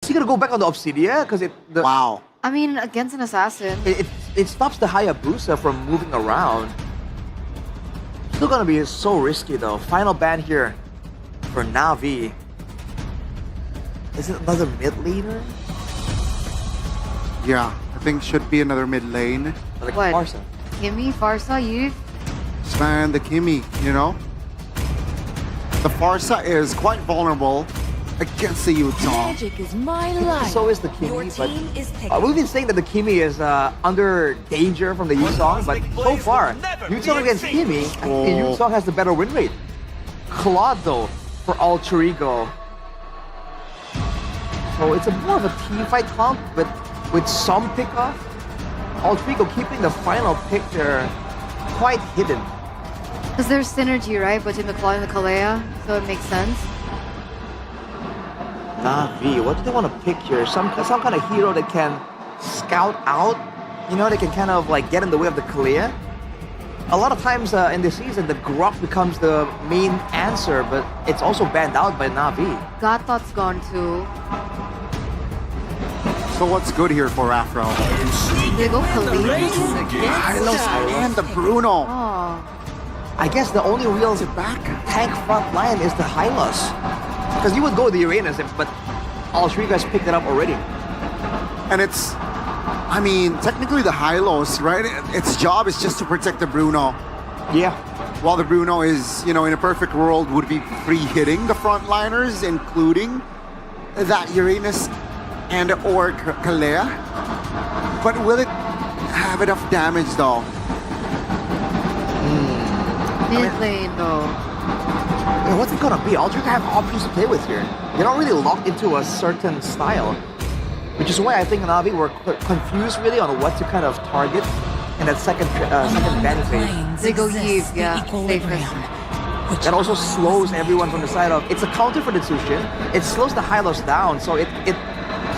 he gonna go back on the Obsidia? Because Wow. I mean, against an assassin. it stops the Hayabusa from moving around. Still gonna be so risky though. Final ban here for Navi. Is it another mid laner? Yeah, I think should be another mid lane. Like What? Farsa. Gimme, Farsa, you? Man, the Kimi, you know? The Farsa is quite vulnerable against the Yutong. Magic is my life. So is the Your Kimi, but team is picking. we've been saying that the Kimi is under danger from the Yutong, but so far, Yutong against Kimi, I think Yutong has the better win rate. Claude though, for Alter Ego. So it's a more of a team fight comp, but with some pickoff. Alter Ego keeping the final pick there quite hidden. Because there's synergy, right, between the Claw and the Kalea, so it makes sense. Navi, what do they want to pick here? Some kind of hero that can scout out, you know, they can kind of like get in the way of the Kalea. A lot of times in this season, the Grok becomes the main answer, but it's also banned out by Navi. God Thought's gone too. So what's good here for Afro? They go Kalea. Hylos and the Bruno. Oh. I guess the only real tank front line is the Hylos. Because you would go the Uranus, but all three guys picked it up already. And it's, I mean, technically the Hylos, right? Its job is just to protect the Bruno. Yeah. While the Bruno is, you know, in a perfect world, would be free hitting the frontliners, including that Uranus and or Kalea. But will it have enough damage though? Mid lane though. Yeah, what's it gonna be? Ultra have options to play with here. They're not really locked into a certain style. Which is why I think Navi were confused really on what to kind of target in that second ban phase. They go Eve, yeah. Safest. That also slows everyone from the side of, it's a counter for the Tsushin. It slows the Hylos down, so it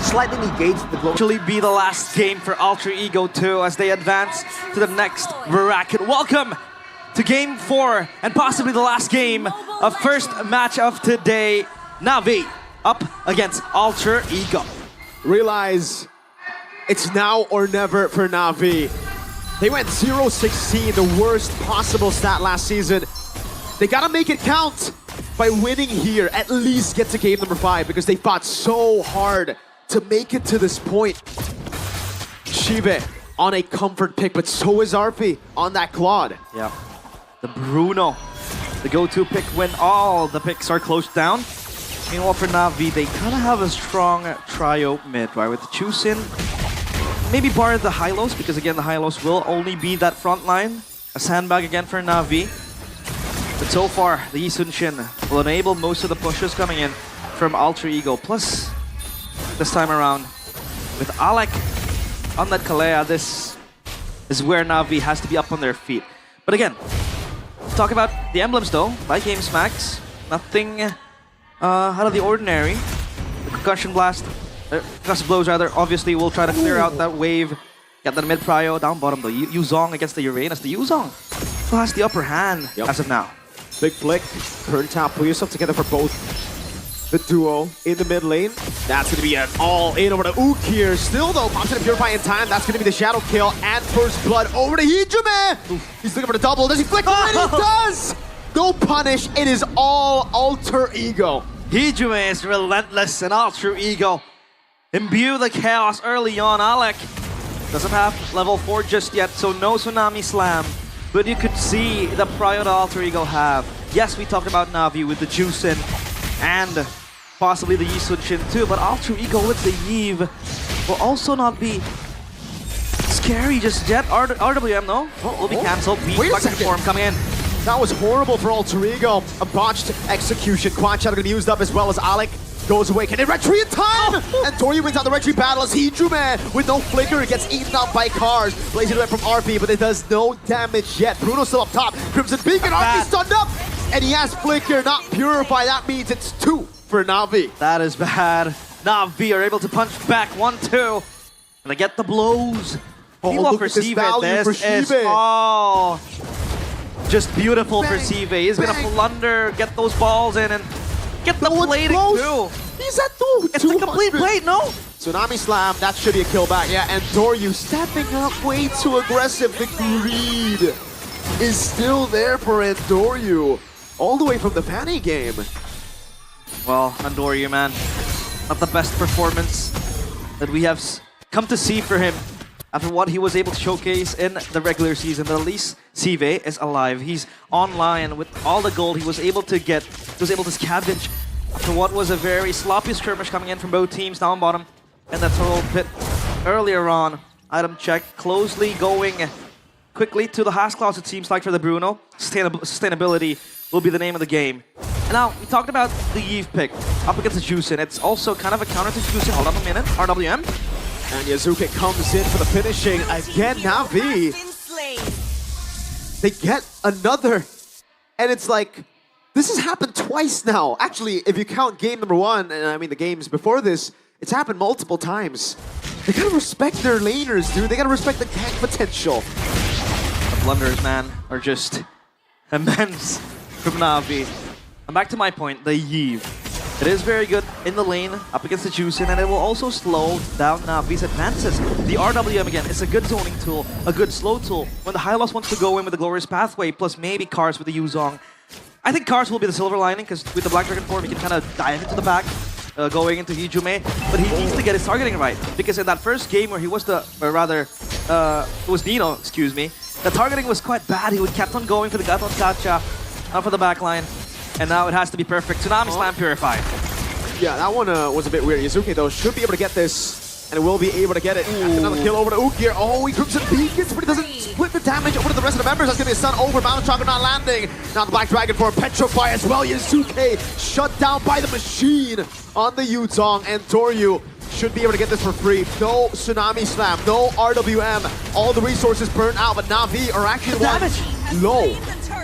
slightly negates the global. Actually be the last game for Alter Ego 2 as they advance to the next bracket. Welcome to game 4 and possibly the last game of first match of today. Navi up against Alter Ego. Realize it's now or never for Navi. They went 0-16, the worst possible stat last season. They gotta make it count by winning here, at least get to game number 5 because they fought so hard to make it to this point. Shive on a comfort pick, but so is Arfi on that Claude. Yeah. The Bruno, the go-to pick when all the picks are closed down. Meanwhile for Navi, they kind of have a strong trio mid, right? With the Chusin, maybe bar the Hylos, because again, the Hylos will only be that front line. A sandbag again for Navi. But so far, the Yi Sun-shin will enable most of the pushes coming in from Alter Ego. Plus, this time around, with Alec on that Kalea, this is where Navi has to be up on their feet. But again, talk about the emblems though, like Game Smacks, nothing out of the ordinary. The concussion blast, concussive blows rather, obviously will try to clear out that wave. Get that mid prio, down bottom though. Yuzong against the Uranus. The Yuzong still has the upper hand as of now. Big flick, turn tap, pull yourself together for both. The duo in the mid lane. That's gonna be an all-in over to Ook here. Still though, pops in a Purify in time. That's gonna be the Shadow kill and first blood over to Hijume. He's looking for the double. Does he flick? It does! No punish, it is all Alter Ego. Hijume is relentless and Alter Ego imbue the chaos early on. Alec doesn't have level 4 just yet, so no Tsunami Slam. But you could see the prio that Alter Ego have. Yes, we talked about Navi with the Juicin and possibly the Yi Sun-shin too, but Alter Ego with the Yve will also not be scary just yet. RWM though will be cancelled. Wait a Bucket second. form coming in. That was horrible for Alter Ego. A botched execution. Quad Shadow gonna be used up as well as Alec goes away. Can they retreat in time? And Tori wins out the retreat battle as Hijume with no flicker gets eaten up by cars. Blazing away from RP, but it does no damage yet. Bruno's still up top. Crimson Beacon, RP stunned up! And he has flicker, not Purify. That means it's 2 for Navi. That is bad. Navi are able to punch back 1-2. And they get the blows. Oh, Meanwhile look for at this Sive, value for this is Shive. all just beautiful for Bang, Sive. He's gonna bang. plunder, get those balls in, and get the That one's plating close. too. He he's at two. It's a complete plate, no? Tsunami Slam, that should be a kill back. Yeah, and Doryu stepping up way too aggressive. The greed is still there for Andoryu. All the way from the Fanny game. Well, Andoryu, man, not the best performance that we have come to see for him after what he was able to showcase in the regular season. But at least Sive is alive. He's online with all the gold he was able to get. He was able to scavenge after what was a very sloppy skirmish coming in from both teams down bottom. And that turtle pit earlier on. Item check, closely going quickly to the Haas Claws, it seems like, for the Bruno. Sustainability will be the name of the game. And now, we talked about the Yves pick up against the Juicin. It's also kind of a counter to Juicin. Hold up a minute. RWM. And Yazuke comes in for the finishing. Again, Navi. They get another. And it's like, this has happened twice now. Actually, if you count game number 1, and I mean the games before this, it's happened multiple times. They gotta respect their laners, dude. They gotta respect the tank potential. The blunders, man, are just immense from Navi. And back to my point, the Yves. It is very good in the lane up against the Juicin, and it will also slow down Navi's advances. The RWM, again, is a good zoning tool, a good slow tool. When the Hylos wants to go in with the Glorious Pathway, plus maybe Cars with the Yuzong. I think Cars will be the silver lining, because with the Black Dragon form, he can kind of dive into the back. Going into Hijume, but he needs to get his targeting right, because in that first game where he was it was Nino, excuse me, the targeting was quite bad. He would kept on going for the Gaton Chacha, for the backline, and now it has to be perfect. Tsunami Slam purified. Yeah, that one was a bit weird. Yazuki, though, should be able to get this, and will be able to get it. Another kill over to Ukir. Oh, he Crimson Beacons, but he doesn't split the damage over to the rest of the members. That's going to be a stun over. Mountain Chakra not landing. Now the Black Dragon for a Petrify as well. Yazuki shut down by the machine on the Yuzong, and Doryu should be able to get this for free. No Tsunami Slam, no RWM. All the resources burned out, but Navi are actually the ones low.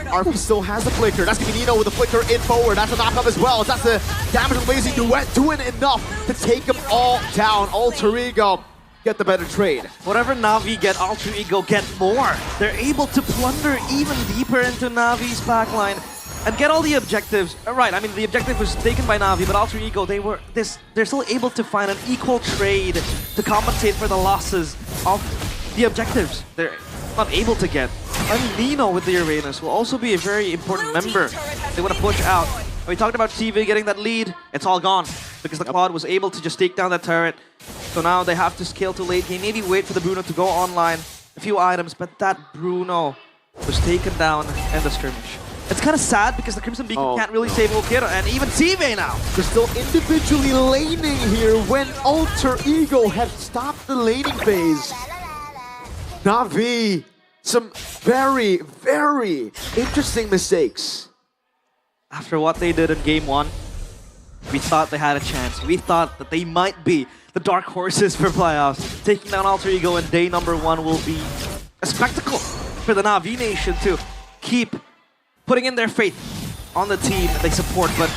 RP still has the flicker. That's gonna be Nino with the flicker in forward. That's a knockup as well. That's the damage of Lazy Duet doing enough to take them all down. Alter Ego get the better trade. Whatever Navi get, Alter Ego get more. They're able to plunder even deeper into Navi's backline and get all the objectives. Right, I mean, the objective was taken by Navi, but Alter Ego, they're still able to find an equal trade to compensate for the losses of the objectives they're not able to get. And Nino with the Uranus will also be a very important member. They want to push out. We talked about TV getting that lead. It's all gone because the Claude was able to just take down that turret. So now they have to scale to late game, maybe wait for the Bruno to go online. A few items, but that Bruno was taken down in the skirmish. It's kind of sad because the Crimson Beacon can't really save Okira and even TV now. They're still individually laning here when Alter Ego had stopped the laning phase. Navi, some very, very interesting mistakes. After what they did in game 1, we thought they had a chance. We thought that they might be the dark horses for playoffs. Taking down Alter Ego in day number 1 will be a spectacle for the Navi Nation to keep putting in their faith on the team that they support. But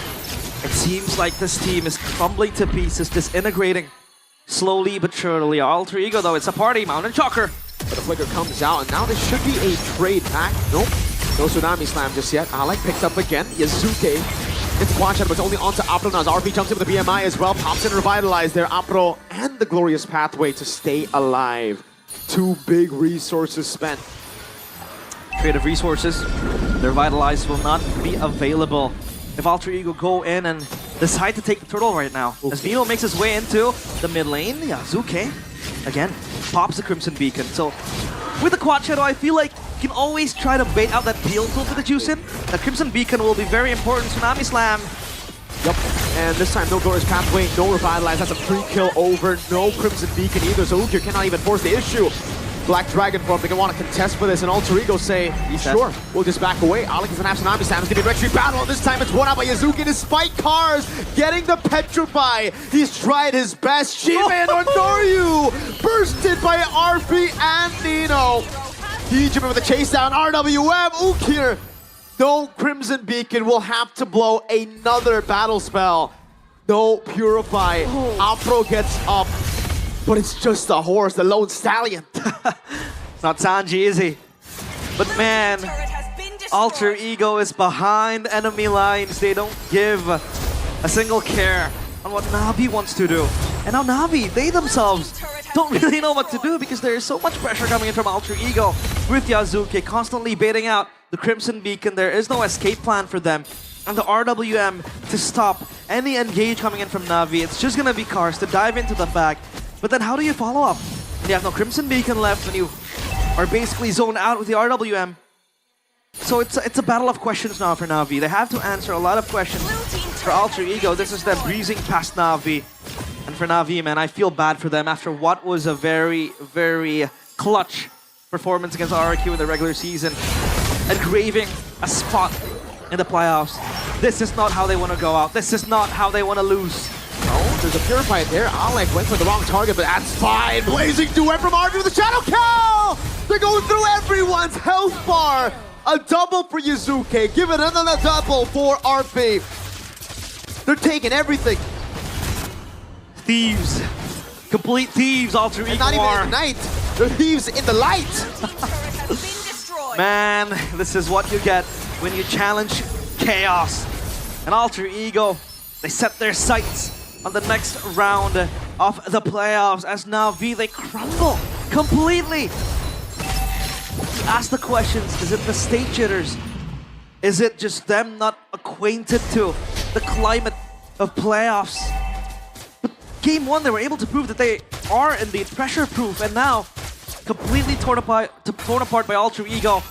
it seems like this team is crumbling to pieces, disintegrating slowly but surely. Alter Ego, though, it's a party. Mountain Choker. But the flicker comes out, and now there should be a trade back. Nope. No Tsunami Slam just yet. Alec picked up again. Yazuke gets one shot, but it's only onto Apro now as RP jumps in with the BMI as well. Pops in Revitalize there. Apro and the Glorious Pathway to stay alive. 2 big resources spent. Trade of resources. The Revitalize will not be available if Alter Ego go in and decide to take the turtle right now. Okay. As Nino makes his way into the mid lane, Yazuke, again, pops the Crimson Beacon. So with the Quad Shadow, I feel like you can always try to bait out that peel tool for the Juicin. The Crimson Beacon will be very important. Tsunami Slam. Yep, and this time no Glorious Pathway, no Revitalize. That's a free kill over. No Crimson Beacon either, so Ukir cannot even force the issue. Black Dragon form, they can want to contest for this, and Alter Ego say, sure, we'll just back away. Alec is an Tsunami Slam. It's going to be a retry battle, and this time it's won out by Yazuki despite Cars getting the Petrify. He's tried his best. Shiva and Ondoryu bursted by RP and Nino. Hijume with a chase down, RWM, Ukir. No Crimson Beacon will have to blow another battle spell. No Purify. Apro gets up. But it's just a horse, the lone stallion. It's not Sanji, is he? But man, Alter Ego is behind enemy lines. They don't give a single care on what Navi wants to do. And now Navi, they themselves don't really know what to do because there is so much pressure coming in from Alter Ego with Yazuke constantly baiting out the Crimson Beacon. There is no escape plan for them. And the RWM to stop any engage coming in from Navi. It's just gonna be Cars to dive into the back. But then how do you follow up? When you have no Crimson Beacon left, when you are basically zoned out with the RWM. So it's a battle of questions now for Navi. They have to answer a lot of questions for Alter Ego. This is them breezing past Navi. And for Navi, man, I feel bad for them after what was a very, very clutch performance against RRQ in the regular season. Engraving a spot in the playoffs. This is not how they want to go out. This is not how they want to lose. Oh, there's a Purify there. Alec went for the wrong target, but that's fine. Blazing duet from RP with the Shadow Kill! They're going through everyone's health bar. A double for Yazuke. Give it another double for RP. They're taking everything. Thieves. Complete thieves, Alter Ego. And not even are. in the night. They're thieves in the light. Man, this is what you get when you challenge chaos. And Alter Ego, they set their sights on the next round of the playoffs as Navi, they crumble completely. Ask the questions, is it the state jitters? Is it just them not acquainted to the climate of playoffs? But game one, they were able to prove that they are indeed pressure-proof, and now completely torn apart by Alter Ego.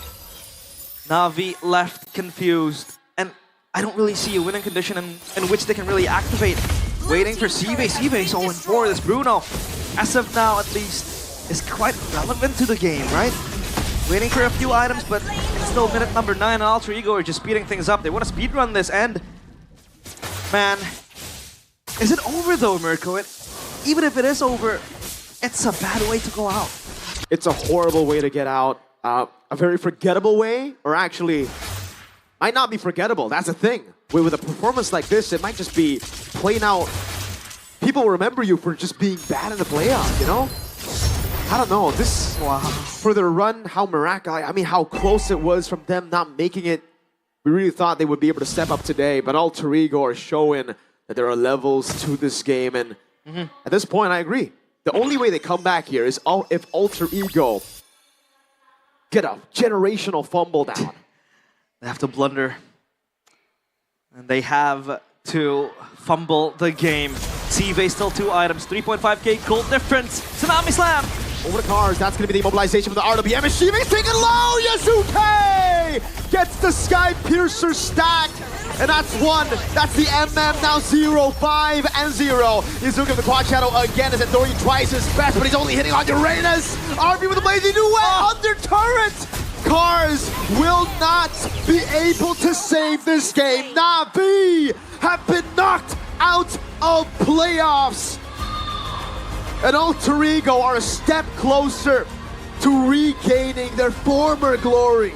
Navi left confused, and I don't really see a winning condition in which they can really activate. Waiting for Sive. Sive is 0-4. This Bruno, as of now at least, is quite relevant to the game, right? Waiting for a few items, but it's still minute number 9, and Alter Ego are just speeding things up. They want to speedrun this, and man, is it over though, Mirko? Even if it is over, it's a bad way to go out. It's a horrible way to get out. A very forgettable way, or actually, might not be forgettable. That's the thing. With a performance like this, it might just be plain out. People will remember you for just being bad in the playoff, you know? I don't know. This, for their run, how miraculous, I mean, how close it was from them not making it. We really thought they would be able to step up today, but Alter Ego are showing that there are levels to this game, and at this point, I agree. The only way they come back here is if Alter Ego get a generational fumble down. They have to blunder. And they have to fumble the game. Sive still 2 items, 3.5k gold difference. Tsunami Slam! Over the Cars, that's going to be the immobilization from the RWM. And Shiva's taking low! Yazuke gets the Sky Piercer stacked. And that's 1. That's the MM, now 0, 5, and 0. Yazuke with the Quad Shadow again as Endori tries his best, but he's only hitting on Uranus. RB with the Blazing Duet under turret! Cars will not be able to save this game. Navi have been knocked out of playoffs. And Alter Ego are a step closer to regaining their former glory.